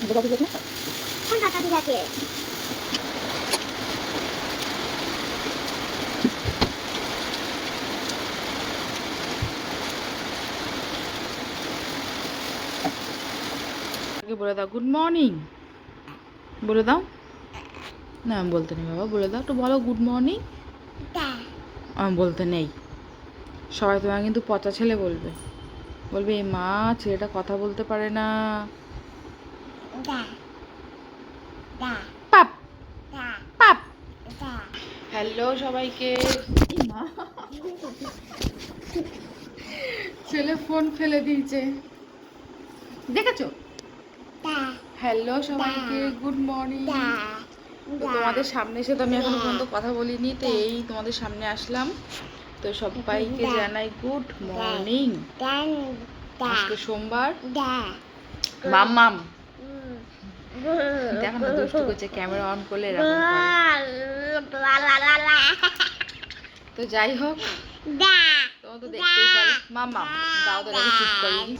কোন কাকা ঠিক আছে বলে দাও গুড মর্নিং, বলে দাও না। আমি বলতে নেই বাবা, বলে দাও, একটু বলো গুড মর্নিং। আমি বলতে নেই, সবাই তোমার কিন্তু পচা ছেলে বলবে, বলবে এই মা ছেলেটা কথা বলতে পারে না। পাপ পাপ। হ্যালো সবাইকে। মা ছেলে ফোন ফেলে দিয়েছে, দেখেছো? হ্যালো সবাইকে, গুড মর্নিং। তো তোমাদের সামনে এসে তো আমি এখনো পর্যন্ত কথা বলিনি, তো এই তোমাদের সামনে আসলাম। তো সবাইকে জানাই গুড মর্নিং। আজকে সোমবার। মাম্মাম দেখো না দুষ্টু করছে, ক্যামেরা অন করলে এরকম করে। তো যাই হোক, তোমার তো দেখতেই পারলে মাম্মাম দাও তো দেখো চুপ করিনি।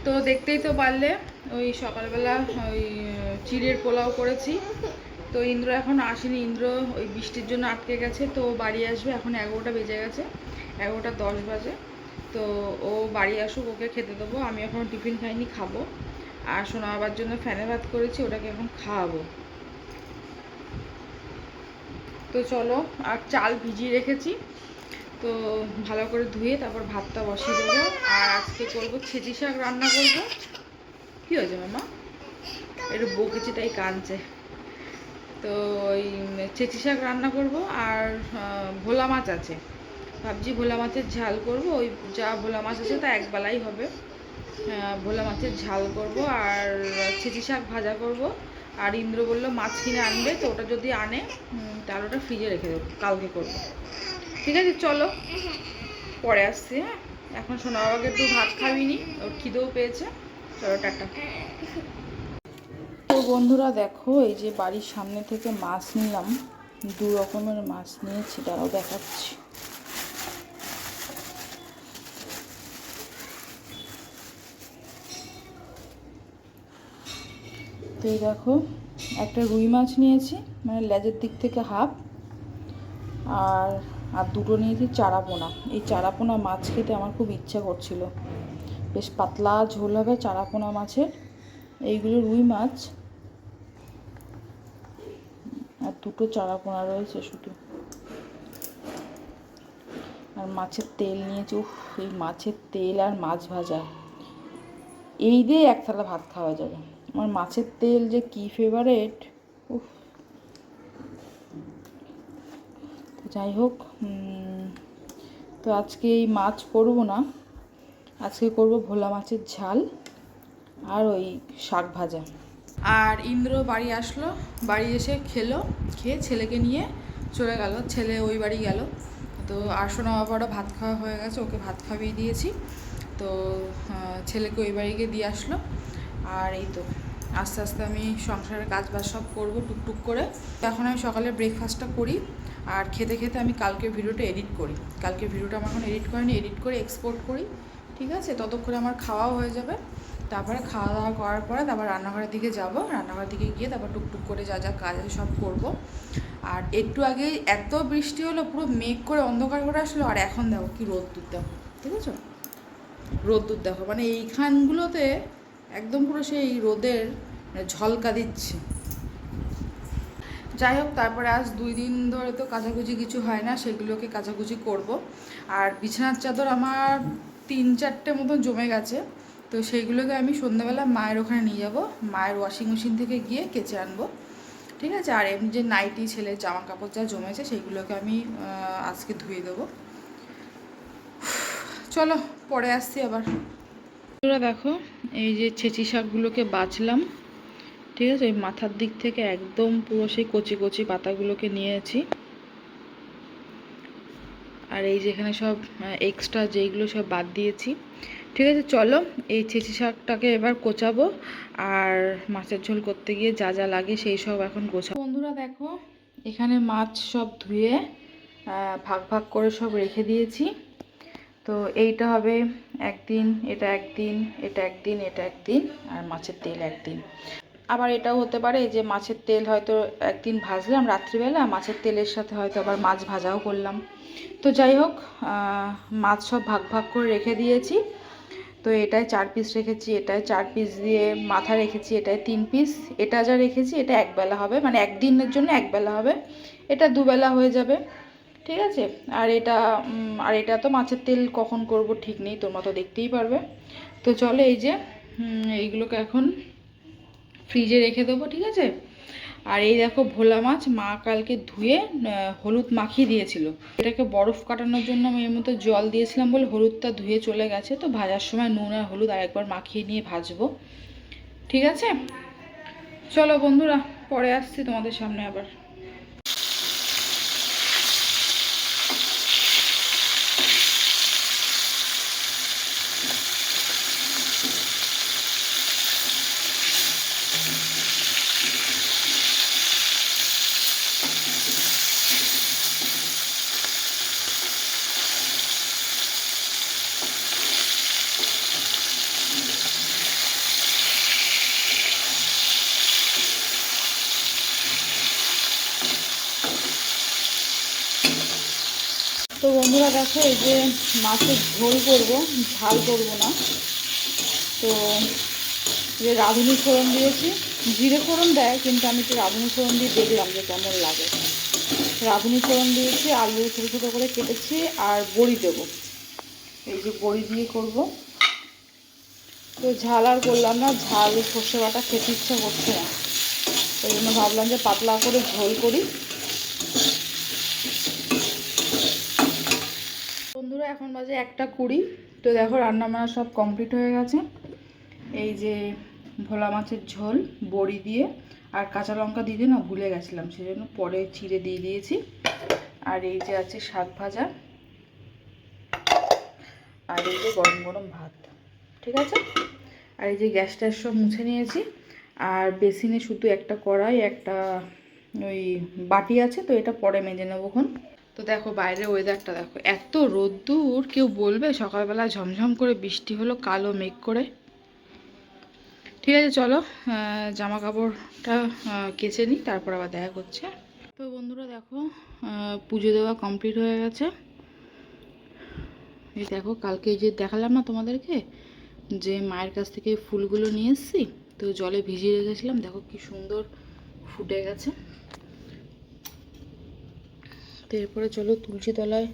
তো দেখতেই তো পারলে ওই সকালবেলা ওই চিড়ের পোলাও করেছি। তো ইন্দ্র এখন আসেনি, ইন্দ্র ওই বৃষ্টির জন্য আটকে গেছে, তো বাড়ি আসবে এখন 11টা বেজে গেছে, 11টা 10 বাজে। তো ও বাড়ি আসুক, ওকে খেতে দেবো। আমি এখন টিফিন খাইনি, খাবো। আর সোনা বাবার জন্য ফ্যানে ভাত করেছি, ওটাকে এখন খাওয়াবো। তো চলো, আর চাল ভিজিয়ে রেখেছি, তো ভালো করে ধুয়ে তারপর ভাতটা বসিয়ে দেবো। আর আজকে করবো ছেঁচি শাক রান্না করবো। কী হয়েছে মামা? একটু বকেছি তাই কাঁদছে। তো ওই ছেঁচি শাক রান্না করব, আর ভোলা মাছ আছে, ভাবছি ভোলা মাছের ঝাল করব। ওই যা ভোলা মাছ আছে তা একবেলাই হবে। ভোলা মাছের ঝাল করব আর ছেঁচি শাক ভাজা করব। আর ইন্দ্র বললো মাছ কিনে আনবে, তো ওটা যদি আনে তাহলে ওটা ফ্রিজে রেখে দেবো, কালকে করবো। ঠিক আছে চলো, পরে আসছি। হ্যাঁ, এখন সোনা বাবাকে একটু ভাত খাবিনি, ওর খিদেও পেয়েছে। চলো টাটা। তো বন্ধুরা দেখো, এই যে বাড়ির সামনে থেকে মাছ নিলাম, 2 রকমের মাছ নিয়েছি, তারাও দেখাচ্ছি। তো এই দেখো, একটা রুই মাছ নিয়েছি, মানে লেজের দিক থেকে হাফ, আর আর দুটো নিয়েছি চারাপোনা। এই চারাপোনা মাছ খেতে আমার খুব ইচ্ছা করছিল, বেশ পাতলা ঝোল হবে চারাপোনা মাছের। এইগুলো রুই মাছ, আর দুটো চারাপোনা রয়েছে শুধু। আর মাছের তেল নিয়েছি, উফ এই মাছের তেল আর মাছ ভাজা, এই দিয়ে এক থালা ভাত খাওয়া যাবে। আমার মাছের তেল যে কী ফেভারেট, উফ। তো যাই হোক, তো আজকে এই মাছ করবো না, আজকে করব ভোলা মাছের ঝাল আর ওই শাক ভাজা। আর ইন্দ্র বাড়ি আসলো, বাড়ি এসে খেলো, খেয়ে ছেলেকে নিয়ে চলে গেল, ছেলে ওই বাড়ি গেল। তো আর সোনা বাবারও ভাত খাওয়া হয়ে গেছে, ওকে ভাত খাইয়ে দিয়েছি। তো ছেলেকে ওই বাড়ি গিয়ে দিয়ে আসলো। আর এই তো আস্তে আস্তে আমি সংসারের কাজ বাজ সব করবো টুকটুক করে। এখন আমি সকালে ব্রেকফাস্টটা করি, আর খেতে খেতে আমি কালকের ভিডিওটা এডিট করি। কালকের ভিডিওটা আমার এখন এডিট করিনি, এডিট করে এক্সপোর্ট করি। ঠিক আছে, ততক্ষণে আমার খাওয়াও হয়ে যাবে। তারপরে খাওয়া দাওয়া করার পরে তারপর রান্নাঘরের দিকে যাব, রান্নাঘরের দিকে গিয়ে তারপর টুকটুক করে যা যা কাজ আছে সব করব। আর একটু আগে এত বৃষ্টি হলো, পুরো মেঘ করে অন্ধকার করে আসলো, আর এখন দেখো কি রোদ্দুর দেখো, ঠিক আছে? রোদ্দুর দেখো, মানে এইখানগুলোতে একদম পুরো সেই রোদের ঝলকা দিচ্ছে। যাই হোক, তারপরে আজ 2 দিন ধরে তো কাচাকুচি কিছু হয় না, সেগুলোকে কাচাকুচি করব। আর বিছানার চাদর আমার 3-4টে মতন জমে গেছে, তো সেইগুলোকে আমি সন্ধ্যাবেলা মায়ের ওখানে নিয়ে যাব, মায়ের ওয়াশিং মেশিন থেকে গিয়ে কেচে আনবো। ঠিক আছে, আর এমনি যে নাইটি ছেলের জামা কাপড় যা জমেছে সেইগুলোকে আমি আজকে ধুয়ে দেবো। চলো পরে আসছি আবার। দেখো, এই যে ছেঁচি শাকগুলোকে বাছলাম, ঠিক আছে, ওই মাথার দিক থেকে একদম পুরো সেই কচি কচি পাতাগুলোকে নিয়েছি। আর এই যেখানে সব এক্সট্রা যেইগুলো সব বাদ দিয়েছি। ঠিক আছে চলো, এই ছেঁচি শাকটাকে এবার কোচাবো, আর মাছের ঝোল করতে গিয়ে যা যা লাগে সেই সব এখন গোছাবো। বন্ধুরা দেখো, এখানে মাছ সব ধুয়ে ভাগ ভাগ করে সব রেখে দিয়েছি। তো এইটা হবে একদিন, এটা একদিন, এটা একদিন, এটা একদিন, আর মাছের তেল একদিন। আবার এটাও হতে পারে যে মাছের তেল হয়তো একদিন ভাজলাম রাত্রিবেলা, মাছের তেলের সাথে হয়তো আবার মাছ ভাজাও করলাম। তো যাই হোক, মাছ সব ভাগ ভাগ করে রেখে দিয়েছি। তো এটায় 4 পিস রেখেছি, এটায় 4 পিস দিয়ে মাথা রেখেছি, এটায় 3 পিস। এটা যা রেখেছি এটা একবেলা হবে, মানে একদিনের জন্য একবেলা হবে, এটা দুবেলা হয়ে যাবে, ঠিক আছে। আর এটা তো মাছের তেল কখন করব ঠিক নেই, তোমরা তো দেখতেই পারবে। তো চলো এই যে এইগুলোকে এখন ফ্রিজে রেখে দেবো, ঠিক আছে। আর এই দেখো ভোলা মাছ মা কালকে ধুয়ে হলুদ মাখিয়ে দিয়েছিল। এটাকে বরফ কাটানোর জন্য আমি এর মধ্যে জল দিয়েছিলাম বলে হলুদটা ধুয়ে চলে গেছে। তো ভাজার সময় নুন আর হলুদ আরেকবার মাখিয়ে নিয়ে ভাজবো, ঠিক আছে। চলো বন্ধুরা, পরে আসছি তোমাদের সামনে আবার। তো বন্ধুরা দেখো, এই যে মাছের ঝোল করবো, ঝাল করবো না। তো যে রাঁধুনি ফোড়ন দিয়েছি, জিরে ফোড়ন দেয় কিন্তু আমি একটু রাঁধুনি ফোড়ন দিয়ে দেখলাম যে কেমন লাগে। রাঁধুনি ফোড়ন দিয়েছি, আলু ছোটো ছোটো করে কেটেছি, আর বড়ি দেবো, এই যে বড়ি দিয়ে করব। তো ঝাল আর করলাম না, ঝাল সর্ষে বাটা খেতে ইচ্ছা করছে না, ওই জন্য ভাবলাম যে পাতলা করে ঝোল করি। বন্ধুরা এখন বাজে 1:20। তো দেখো রান্নাবান্না সব কমপ্লিট হয়ে গেছে। এই যে ভোলা মাছের ঝোল বড়ি দিয়ে, আর কাঁচা লঙ্কা দিতে না ভুলে গেছিলাম, সেজন্য পরে চিড়ে দিয়ে দিয়েছি। আর এই যে আছে শাক ভাজা, আর এই যে গরম গরম ভাত, ঠিক আছে। আর এই যে গ্যাসটা সব মুছে নিয়েছি। আর বেসিনে শুধু একটা কড়াই, একটা ওই বাটি আছে, তো এটা পরে মেজে নেবোক্ষণ। তো দেখো বাইরের ওয়েদারটা দেখো, এত রোদ্দুর, কেউ বলবে সকালবেলা ঝমঝম করে বৃষ্টি হলো কালো মেঘ করে। ঠিক আছে চলো, জামা কাপড়টা কেচে নিই, তারপর আবার দেখা করছে। তো বন্ধুরা দেখো, পুজো দেওয়া কমপ্লিট হয়ে গেছে। এই দেখো কালকে যে দেখালাম না তোমাদেরকে যে মায়ের কাছ থেকে ফুলগুলো নিয়ে এসেছি, তো জলে ভিজিয়ে রেখেছিলাম, দেখো কি সুন্দর ফুটে গেছে। তো এরপরে চলো তুলসী তলায়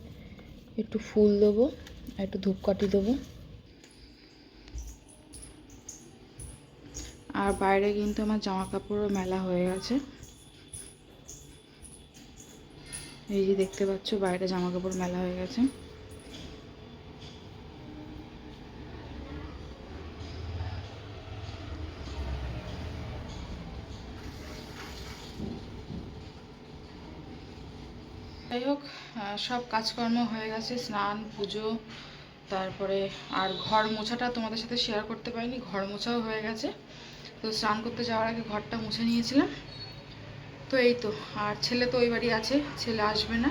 একটু ফুল দেবো আর একটু ধূপকাঠি দেবো। আর বাইরে কিন্তু আমার জামা কাপড়ও মেলা হয়ে গেছে, এই যে দেখতে পাচ্ছ বাইরে জামা কাপড় মেলা হয়ে গেছে। যাই হোক, সব কাজকর্ম হয়ে গেছে, স্নান পুজো, তারপরে আর ঘর মোছাটা তোমাদের সাথে শেয়ার করতে পারিনি, ঘর মোছাও হয়ে গেছে। তো স্নান করতে যাওয়ার আগে ঘরটা মুছে নিয়েছিলাম। তো এই তো, আর ছেলে তো ওই বাড়ি আছে, ছেলে আসবে না।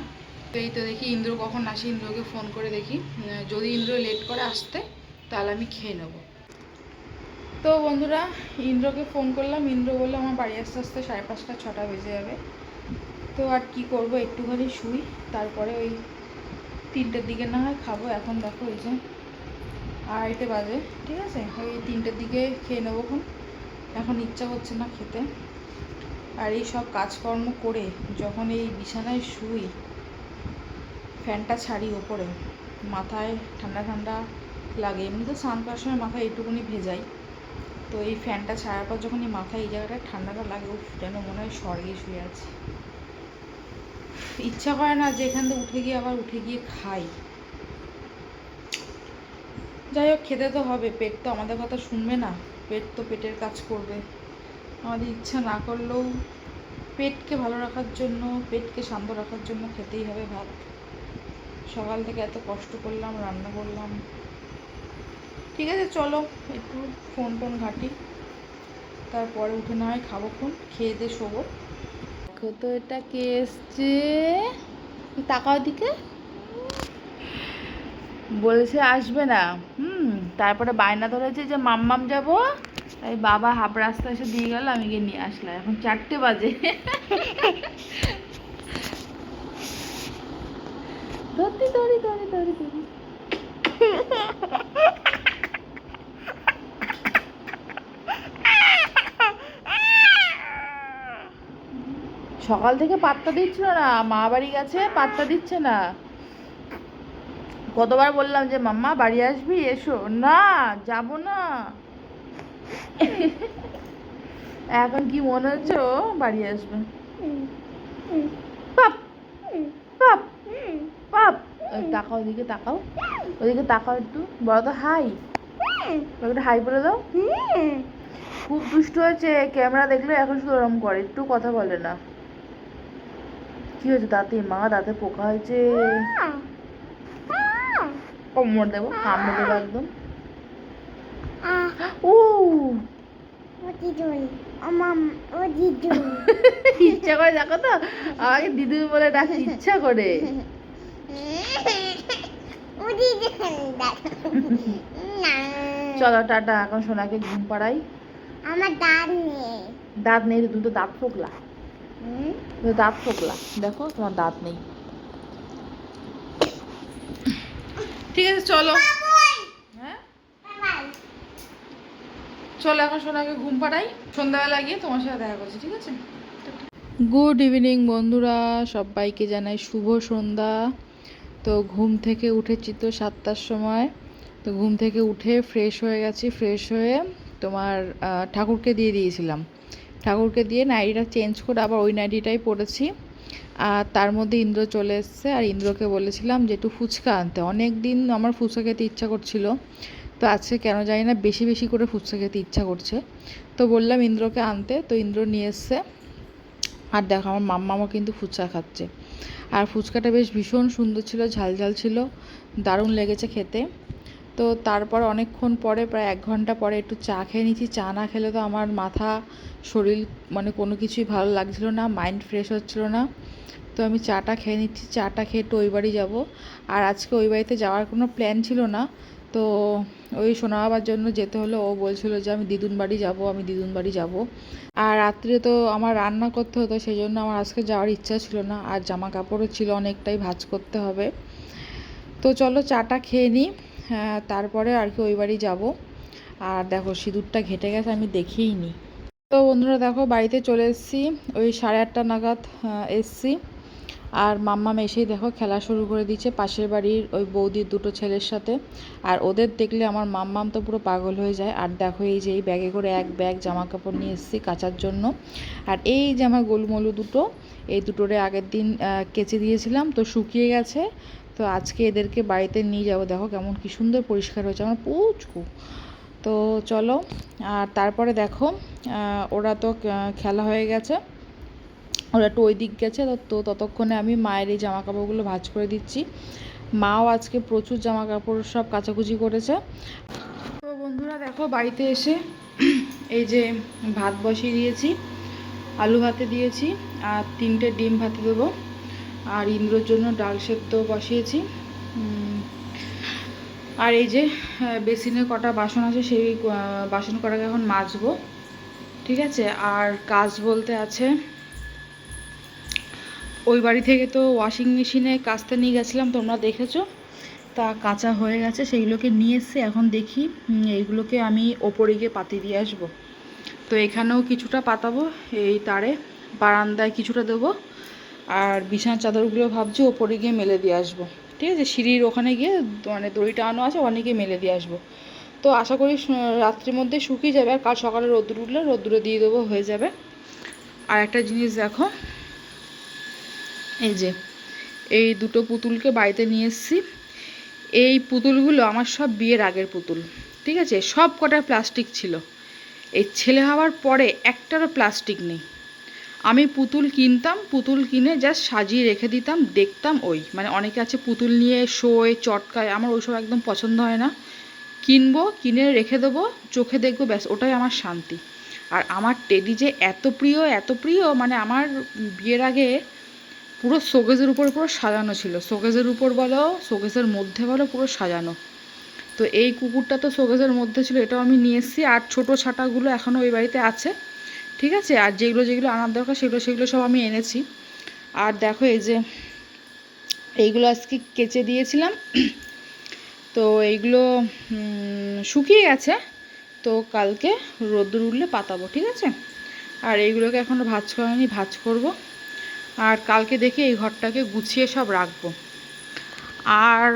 তো এই তো দেখি ইন্দ্র কখন আসে, ইন্দ্রকে ফোন করে দেখি, যদি ইন্দ্র লেট করে আসতে তাহলে আমি খেয়ে নেব। তো বন্ধুরা ইন্দ্রকে ফোন করলাম, ইন্দ্র বললো আমার বাড়ি আসতে আসতে 5:30 6টা বেজে যাবে। তো আর কি করব, একটুখানি শুই, তারপরে ওই 3টের দিকে না হয় খাবো। এখন দেখো এই যে 2:30 বাজে, ঠিক আছে, ওই 3টের দিকে খেয়ে নেবোক্ষণ, এখন ইচ্ছা হচ্ছে না খেতে। আর এই সব কাজকর্ম করে যখন এই বিছানায় শুই, ফ্যানটা ছাড়ি ওপরে, মাথায় ঠান্ডা ঠান্ডা লাগে, এমনিতে স্নান করার সময় মাথায় এইটুকুনি ভেজাই, তো এই ফ্যানটা ছাড়ার পর যখন এই মাথায় এই জায়গাটায় ঠান্ডাটা লাগে, যেন মনে হয় স্বর্গে শুয়ে আছি। ইচ্ছা করে না যে এখান থেকে উঠে গিয়ে খাই। যাই হোক, খেতে তো হবে, পেট তো আমাদের কথা শুনবে না, পেট তো পেটের কাজ করবে। আমাদের ইচ্ছা না করলেও পেটকে ভালো রাখার জন্য, পেটকে শান্ত রাখার জন্য খেতেই হবে ভাত। সকাল থেকে এত কষ্ট করলাম, রান্না করলাম। ঠিক আছে চলো একটু ফোন টোন ঘাঁটি, তারপরে উঠে না হয় খাবোক্ষণ, খেয়ে দিয়ে শোবো। দেখো তো এটা কে এসছে, তাকাও দিকে, বলেছে আসবে না, তারপরে বায়না ধরেছে যে মাম্মাম যাবো, তাই বাবা হাফ রাস্তা এসে দিয়ে গেল, আমি গিয়ে নিয়ে আসলাম। এখন 4টে বাজে। ধরতি ধরি ধরি ধরি ধরি। সকাল থেকে পাত্তা দিচ্ছিল না, মা বাড়ি গেছে, পাত্তা দিচ্ছে না। কতবার বললাম যে মাম্মা বাড়ি আসবি, এসো, না যাব না। এখন কি মনে হচ্ছে ও বাড়ি আসবে। পাপ পাপ পাপ। তাকাও, ওদিকে তাকাও, ওদিকে তাকাও, একটু বলো তো হাই, একটু হাই বলে দাও। খুব দুষ্ট হয়েছে, ক্যামেরা দেখলে এখন শুধু ওরম করে, একটু কথা বলে না। কি হয়েছে দাঁতে? মা দাঁতে পোকা হয়েছে। কোমর দেবো, কামড়ে দেবো একদম। ও ইচ্ছা করে, দেখো তো আমাকে দিদি বলে ডাকতে ইচ্ছা করে। চলো টাটা, এখন সোনাকে ঘুম পাড়াই। আমার দাঁত নেই। দাঁত নেই? তুমি তো দাঁত ফোকলা, দাঁত ফোকলা, দেখো তোমার দাঁত নেই। ঠিক আছে চলো, হ্যাঁ চলো এখন সোনাকে ঘুম পাড়াই, সন্ধ্যাবেলা গিয়ে তোমার সাথে দেখা করছি, ঠিক আছে? গুড ইভিনিং বন্ধুরা, সবাইকে জানাই শুভ সন্ধ্যা। তো ঘুম থেকে উঠেছি তো 7টার সময়। তো ঘুম থেকে উঠে ফ্রেশ হয়ে গেছি, ফ্রেশ হয়ে তোমার ঠাকুরকে দিয়ে দিয়েছিলাম। ঠাকুরকে দিয়ে নাইটিটা চেঞ্জ করে আবার ওই নাইটিটাই পরেছি। আর তার মধ্যে ইন্দ্র চলে এসছে, আর ইন্দ্রকে বলেছিলাম যে একটু ফুচকা আনতে। অনেক দিন আমার ফুচকা খেতে ইচ্ছা করছিল, তো আজকে কেন জানি না বেশি বেশি করে ফুচকা খেতে ইচ্ছা করছে। তো বললাম ইন্দ্রকে আনতে, তো ইন্দ্র নিয়ে এসছে। আর দেখো আমার মাম্মামও কিন্তু ফুচকা খাচ্ছে। আর ফুচকাটা বেশ ভীষণ সুন্দর ছিল, ঝাল ঝাল ছিল, দারুণ লেগেছে খেতে। তো তারপর অনেকক্ষণ পরে, প্রায় 1 ঘন্টা পরে একটু চা খেয়ে নিচ্ছি। চা না খেলে তো আমার মাথা, শরীর মানে কোনো কিছুই ভালো লাগছিল না, মাইন্ড ফ্রেশ হচ্ছিল না। তো আমি চাটা খেয়ে নিচ্ছি। চাটা খেয়ে একটু ওই বাড়ি যাবো। আর আজকে ওই বাড়িতে যাওয়ার কোনো প্ল্যান ছিল না, তো ওই সোনা বাবার জন্য যেতে হলো। ও বলছিল যে আমি দিদুন বাড়ি যাব, আমি দিদুন বাড়ি যাব। আর রাত্রে তো আমার রান্না করতে হতো, সেই জন্য আমার আজকে যাওয়ার ইচ্ছা ছিল না। আর জামা কাপড়ও ছিল অনেকটাই, ভাঁজ করতে হবে। তো চলো চাটা খেয়ে নিই, তারপরে আর কি ওই বাড়ি যাব। আর দেখো সিঁদুরটা ঘেটে গেছে, আমি দেখেই নি। তো বন্ধুরা দেখো বাড়িতে চলে এসেছি, ওই 8:30 নাগাদ এসছি। আর মাম্মাম এসেই দেখো খেলা শুরু করে দিচ্ছে পাশের বাড়ির ওই বৌদির 2টো ছেলের সাথে। আর ওদের দেখলে আমার মাম্মাম তো পুরো পাগল হয়ে যায়। আর দেখো এই যে এই ব্যাগে করে এক ব্যাগ জামা কাপড় নিয়ে এসেছি কাচার জন্য। আর এই যে আমার গোলমলু দুটো, এই দুটোরে আগের দিন কেচে দিয়েছিলাম, তো শুকিয়ে গেছে। তো আজকে এদেরকে বাড়িতে নিয়ে যাবো। দেখো কেমন কি সুন্দর পরিষ্কার হয়েছে আমার পুচকু। তো চলো, আর তারপরে দেখো ওরা তো খেলা হয়ে গেছে, ওরা একটু ওই দিক গেছে। তো ততক্ষণে আমি মায়ের এই জামা কাপড়গুলো ভাঁজ করে দিচ্ছি। মাও আজকে প্রচুর জামা কাপড় সব কাচাকুচি করেছে। তো বন্ধুরা দেখো বাড়িতে এসে এই যে ভাত বসিয়ে দিয়েছি, আলু ভাতে দিয়েছি, আর 3টে ডিম ভাতে দেবো। আর ইন্দ্রর জন্য ডাল সেদ্ধ বসিয়েছি। আর এই যে বেসিনে কটা বাসন আছে, সেই বাসন কটাকে এখন মাজবো, ঠিক আছে? আর কাজ বলতে আছে, ওই বাড়ি থেকে তো ওয়াশিং মেশিনে কাচতে নিয়ে গেছিলাম, তোমরা দেখেছো। তা কাঁচা হয়ে গেছে, সেইগুলোকে নিয়ে এসে এখন দেখি এইগুলোকে আমি ওপরে গিয়ে পাতি দিয়ে আসবো। তো এখানেও কিছুটা পাতাবো, এই তারে বারান্দায় কিছুটা দেবো। আর বিছানার চাদরগুলো ভাবছি ওপরে গিয়ে মেলে দিয়ে আসবো, ঠিক আছে? সিঁড়ির ওখানে গিয়ে মানে দড়ি টানানো আছে, ওখানে গিয়ে মেলে দিয়ে আসবো। তো আশা করি রাত্রির মধ্যে শুকিয়ে যাবে। আর কাল সকালে রোদ্দুর উঠলে রোদ্দুরে দিয়ে দেবো, হয়ে যাবে। আর একটা জিনিস দেখো, এই যে এই 2টো পুতুলকে বাড়িতে নিয়ে এসেছি। এই পুতুলগুলো আমার সব বিয়ের আগের পুতুল, ঠিক আছে? সব কটা প্লাস্টিক ছিল। এই ছেলে হওয়ার পরে একটারও প্লাস্টিক নেই। আমি পুতুল কিনতাম, পুতুল কিনে জাস্ট সাজিয়ে রেখে দিতাম, দেখতাম ওই মানে অনেকে আছে পুতুল নিয়ে শোয়, চটকায়, আমার ওইসব একদম পছন্দ হয় না। কিনবো, কিনে রেখে দেবো, চোখে দেখবো, ব্যাস ওটাই আমার শান্তি। আর আমার টেডি যে এত প্রিয়, এত প্রিয়, মানে আমার বিয়ের আগে পুরো শোকেসের উপর পুরো সাজানো ছিল, শোকেসের উপর বলো, শোকেসের মধ্যে বলো, পুরো সাজানো। তো এই কুকুরটা তো শোকেসের মধ্যে ছিল, এটাও আমি নিয়ে এসেছি। আর ছোটো ছাটাগুলো এখনও ওই বাড়িতে আছে, ঠিক আছে। আর যেগুলো যেগুলো আনার দরকার সেগুলো সব আমি এনেছি। আর দেখো এই যে এইগুলো আজকে কেচে দিয়েছিলাম, তো এইগুলো শুকিয়ে গেছে, তো কালকে রোদ্দুর উঠলে পাতাবো, ঠিক আছে। আর এইগুলোকে এখনও ভাঁজ করিনি, ভাঁজ করব। আর কালকে দেখি এই ঘরটাকে গুছিয়ে সব রাখবো। আর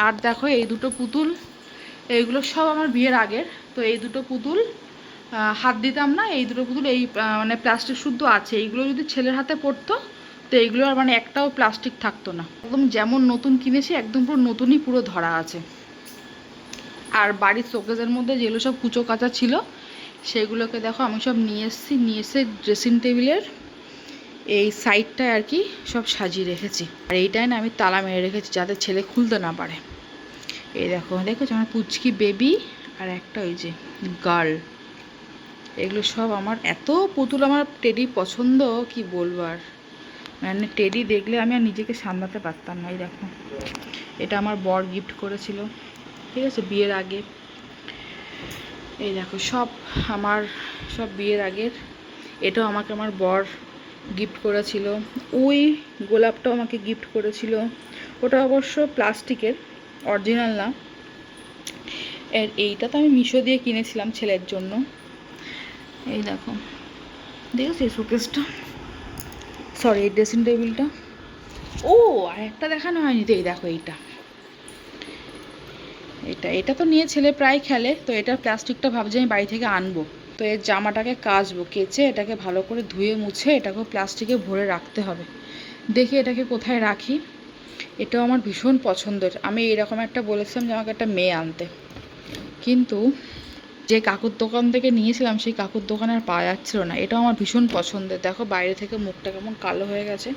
আর দেখো এই দুটো পুতুল, এইগুলো সব আমার বিয়ের আগের। তো এই দুটো পুতুল হাত দিতাম না, এই দুটো পুতুল এই মানে প্লাস্টিক শুদ্ধ আছে। এইগুলো যদি ছেলের হাতে পড়তো তো এইগুলো আর মানে একটাও প্লাস্টিক থাকতো না, একদম যেমন নতুন কিনেছি একদম পুরো নতুনই পুরো ধরা আছে। আর বাড়ির শোকেসের মধ্যে যেগুলো সব কুচো কাচা ছিল সেগুলোকে দেখো আমি সব নিয়ে এসে ড্রেসিং টেবিলের এই সাইডটায় আর কি সব সাজিয়ে রেখেছি। আর এইটাই না আমি তালা মেরে রেখেছি যাতে ছেলে খুলতে না পারে। এই দেখো দেখেছো আমার পুচকি বেবি আর একটা ওই যে গার্ল, এগুলো সব আমার। এত পুতুল আমার টেডি পছন্দ কি বলবো। আর মানে টেডি দেখলে আমি আর নিজেকে সামলাতে পারতাম না। এই দেখো এটা আমার বর গিফট করেছিল, ঠিক আছে, বিয়ের আগে। এই দেখো সব আমার সব বিয়ের আগের। এটাও আমাকে আমার বর গিফট করেছিল। ওই গোলাপটাও আমাকে গিফট করেছিল, ওটা অবশ্য প্লাস্টিকের, অরিজিনাল না। আর এইটা তো আমি মিশো দিয়ে কিনেছিলাম ছেলের জন্য। এই দেখো দেখেছি শোকেসটা, সরি এই ড্রেসিং টেবিলটা। ও আর একটা দেখানো হয়নি, তো এই দেখো এইটা, এটা তো নিয়ে ছেলে প্রায় খেলে। তো এটা প্লাস্টিকটা ভাবছি আমি বাড়ি থেকে আনবো। তো এর জামাটাকে কাচবো, কেচে এটাকে ভালো করে ধুয়ে মুছে এটাকেও প্লাস্টিকে ভরে রাখতে হবে। দেখি এটাকে কোথায় রাখি। এটাও আমার ভীষণ পছন্দের। আমি এরকম একটা বলেছিলাম যে আমাকে একটা মেয়ে আনতে, কিন্তু যে কাকুর দোকান থেকে নিয়েছিলাম সেই কাকুর দোকানে আর পাওয়া যাচ্ছিল না। এটাও আমার ভীষণ পছন্দের। দেখো বাইরে থেকে মুখটা কেমন কালো হয়ে গেছে।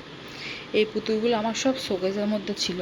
এই পুতুলগুলো আমার সব শোকেসের মধ্যে ছিল।